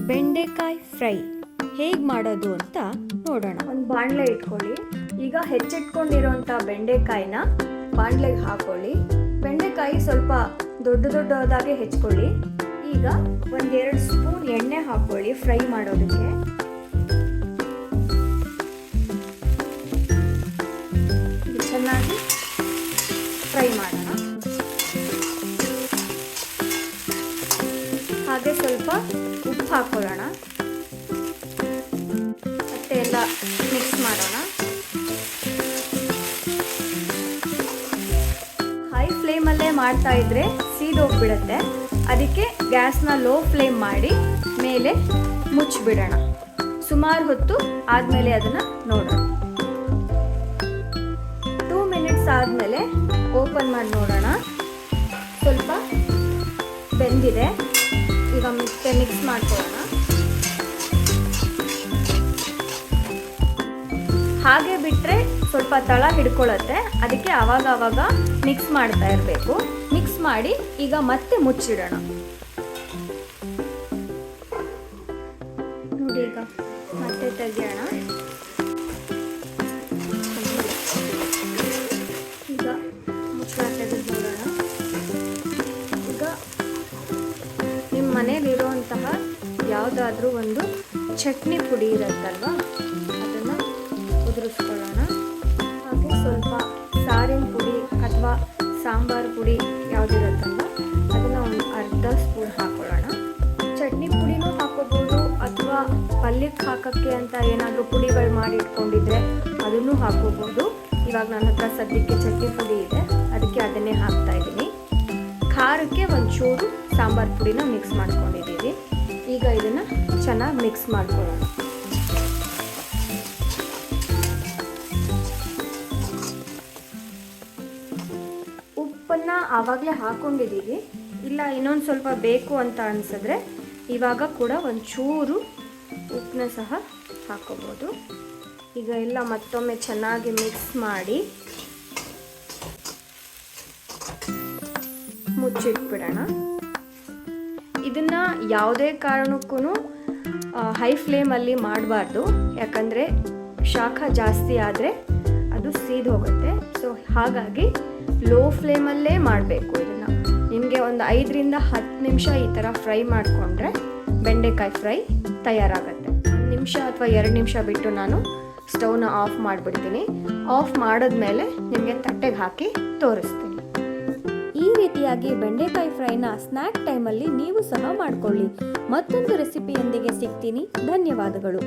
ಬೆಂಡೆಕಾಯಿ ಫ್ರೈ ಹೇಗೆ ಮಾಡೋದು ಅಂತ ನೋಡೋಣ. ಒಂದು ಬಾಣಲೆ ಇಟ್ಕೊಳ್ಳಿ. ಈಗ ಹೆಚ್ಚಿಟ್ಕೊಂಡಿರೋಂಥ ಬೆಂಡೆಕಾಯಿನ ಬಾಣಲೆಗೆ ಹಾಕೊಳ್ಳಿ. ಬೆಂಡೆಕಾಯಿ ಸ್ವಲ್ಪ ದೊಡ್ಡದಾಗೆ ಹೆಚ್ಕೊಳ್ಳಿ. ಈಗ 1-2 ಸ್ಪೂನ್ ಎಣ್ಣೆ ಹಾಕೊಳ್ಳಿ ಫ್ರೈ ಮಾಡೋದಕ್ಕೆ. ಚೆನ್ನಾಗಿ ಫ್ರೈ ಮಾಡೋಣ. ಹಾಗೆ ಸ್ವಲ್ಪ ಉಪ್ಪು ಹಾಕೊಳ್ಳೋಣ. ಮತ್ತೆ ಎಲ್ಲ ಮಿಕ್ಸ್ ಮಾಡೋಣ. ಹೈ ಫ್ಲೇಮಲ್ಲೇ ಮಾಡ್ತಾ ಇದ್ರೆ ಸೀದೋಗ್ಬಿಡುತ್ತೆ. ಅದಕ್ಕೆ ಗ್ಯಾಸ್ನ ಲೋ ಫ್ಲೇಮ್ ಮಾಡಿ ಮೇಲೆ ಮುಚ್ಚಿಬಿಡೋಣ. ಸುಮಾರು ಹೊತ್ತು ಆದಮೇಲೆ ಅದನ್ನು ನೋಡೋಣ. 2 ಮಿನಿಟ್ಸ್ ಆದಮೇಲೆ ಓಪನ್ ಮಾಡಿ ನೋಡೋಣ. ಸ್ವಲ್ಪ ಬೆಂದಿದೆ. ಈಗ ಮಿಕ್ಸ್ ಮಾಡ್ಕೊಳ್ಳೋಣ. ಹಾಗೆ ಬಿಟ್ಟರೆ ಸ್ವಲ್ಪ ತಳ ಹಿಡ್ಕೊಳ್ಳುತ್ತೆ. ಅದಕ್ಕೆ ಆವಾಗ ಮಿಕ್ಸ್ ಮಾಡ್ತಾ ಇರಬೇಕು. ಮಿಕ್ಸ್ ಮಾಡಿ ಈಗ ಮತ್ತೆ ಮುಚ್ಚಿಡೋಣ. ನೋಡಿ, ಈಗ ಮತ್ತೆ ತೆಗಿಯೋಣ. ಈಗ ಮುಚ್ಚಳ ತೆಗೆದು ನೋಡೋಣ. ಈಗ ನಿಮ್ಮ ಮನೇಲಿರುವಂತಹ ಯಾವುದಾದ್ರೂ ಒಂದು ಚಟ್ನಿ ಪುಡಿ ಇರುತ್ತಲ್ವ, ಅದನ್ನು ಉದುರಿಸ್ಕೊಳ್ಳೋಣ. ಹಾಗೆ ಸ್ವಲ್ಪ ಸಾರಿನ ಪುಡಿ ಅಥವಾ ಸಾಂಬಾರು ಪುಡಿ ಯಾವುದಿರುತ್ತಲ್ವ ಅದನ್ನು ಒಂದು ಅರ್ಧ ಸ್ಪೂನ್ ಹಾಕೊಳ್ಳೋಣ. ಚಟ್ನಿ ಪುಡಿನೂ ಹಾಕೋಬೋದು ಅಥವಾ ಪಲ್ಯಕ್ಕೆ ಹಾಕೋಕ್ಕೆ ಅಂತ ಏನಾದರೂ ಪುಡಿಗಳು ಮಾಡಿ ಇಟ್ಕೊಂಡಿದ್ರೆ ಅದನ್ನು ಹಾಕೋಬೋದು. ಇವಾಗ ನನ್ನ ಹತ್ರ ಸದ್ಯಕ್ಕೆ ಚಟ್ನಿ ಪುಡಿ ಇದೆ, ಅದಕ್ಕೆ ಅದನ್ನೇ ಹಾಕ್ತಾ ಇದ್ದೀನಿ. ಖಾರಕ್ಕೆ ಒಂಚೂರು ಸಾಂಬಾರು ಪುಡಿನ ಮಿಕ್ಸ್ ಮಾಡ್ಕೊಂಡಿದ್ದೀವಿ. ಈಗ ಇದನ್ನು ಚೆನ್ನಾಗಿ ಮಿಕ್ಸ್ ಮಾಡ್ಕೊಳ್ಳೋಣ. ಉಪ್ಪನ್ನು ಆವಾಗಲೇ ಹಾಕ್ಕೊಂಡಿದ್ದೀವಿ. ಇಲ್ಲ ಇನ್ನೊಂದು ಸ್ವಲ್ಪ ಬೇಕು ಅಂತ ಅನಿಸಿದ್ರೆ ಇವಾಗ ಕೂಡ ಒಂಚೂರು ಉಪ್ಪನ್ನ ಸಹ ಹಾಕೋಬೋದು. ಈಗ ಎಲ್ಲ ಮತ್ತೊಮ್ಮೆ ಚೆನ್ನಾಗಿ ಮಿಕ್ಸ್ ಮಾಡಿ ಮುಚ್ಚಿಟ್ಬಿಡೋಣ. ಇದನ್ನು ಯಾವುದೇ ಕಾರಣಕ್ಕೂ ಹೈ ಫ್ಲೇಮಲ್ಲಿ ಮಾಡಬಾರ್ದು. ಯಾಕಂದರೆ ಶಾಖ ಜಾಸ್ತಿ ಆದರೆ ಅದು ಸೀದ್ ಹೋಗುತ್ತೆ. ಸೊ ಹಾಗಾಗಿ ಲೋ ಫ್ಲೇಮಲ್ಲೇ ಮಾಡಬೇಕು. ಇದನ್ನು ನಿಮಗೆ ಒಂದು 5-10 ನಿಮಿಷ ಈ ಥರ ಫ್ರೈ ಮಾಡಿಕೊಂಡ್ರೆ ಬೆಂಡೆಕಾಯಿ ಫ್ರೈ ತಯಾರಾಗುತ್ತೆ. 1 ನಿಮಿಷ ಅಥವಾ 2 ನಿಮಿಷ ಬಿಟ್ಟು ನಾನು ಸ್ಟವ್ನ ಆಫ್ ಮಾಡಿಬಿಡ್ತೀನಿ. ಆಫ್ ಮಾಡಿದ್ಮೇಲೆ ನಿಮಗೆ ತಟ್ಟೆಗೆ ಹಾಕಿ ತೋರಿಸ್ತೀನಿ. ಈ ರೀತಿಯಾಗಿ ಬೆಂಡೆಕಾಯಿ ಫ್ರೈನ ಸ್ನ್ಯಾಕ್ ಟೈಮಲ್ಲಿ ನೀವು ಸಹ ಮಾಡಿಕೊಳ್ಳಿ. ಮತ್ತೊಂದು ರೆಸಿಪಿಯೊಂದಿಗೆ ಸಿಗ್ತೀನಿ. ಧನ್ಯವಾದಗಳು.